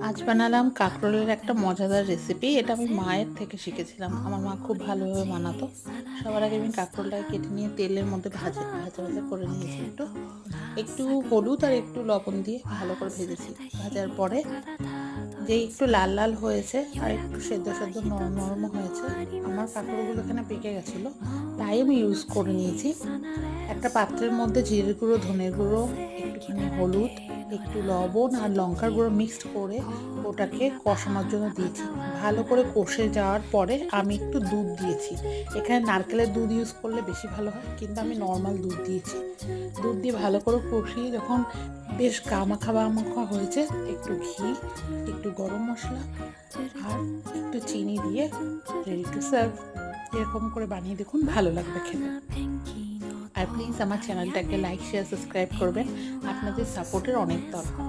আজ বানালাম কাঁকরোলের একটা মজাদার রেসিপি। এটা আমি মায়ের থেকে শিখেছিলাম। আমার মা খুব ভালোভাবে বানাতো। সবার আগে আমি কাঁকরোলটাকে কেটে নিয়ে তেলের মধ্যে ভাজা করে নিয়েছি একটু। একটু হলুদ আর একটু লবণ দিয়ে ভালো করে ভেজেছি। ভাজার পরে যেই একটু লাল লাল হয়েছে আর একটু সেদ্ধ নরম নরমও হয়েছে, আমার কাঁকরোলগুলো এখানে পেকে গেছিলো, তাই আমি ইউজ করে নিয়েছি। একটা পাত্রের মধ্যে জিরের গুঁড়ো, ধনের গুঁড়ো, একটুখানি হলুদ, একটু লবণ আর লঙ্কার গুঁড়ো মিক্সড করে ওটাকে কষানোর জন্য দিয়েছি। ভালো করে কষে যাওয়ার পরে আমি একটু দুধ দিয়েছি। এখানে নারকেলের দুধ ইউজ করলে বেশি ভালো হয়, কিন্তু আমি নর্মাল দুধ দিয়েছি। দুধ দিয়ে ভালো করে কষিয়ে যখন বেশ গামাখা হয়েছে, একটু ঘি, একটু গরম মশলা আর একটু চিনি দিয়ে রেডি টু সার্ভ। এরকম করে বানিয়ে দেখুন, ভালো লাগবে খেতে। আর প্লিজ আমার চ্যানেলটাকে লাইক, শেয়ার, সাবস্ক্রাইব করবেন। আপনাদের সাপোর্টের অনেক দরকার।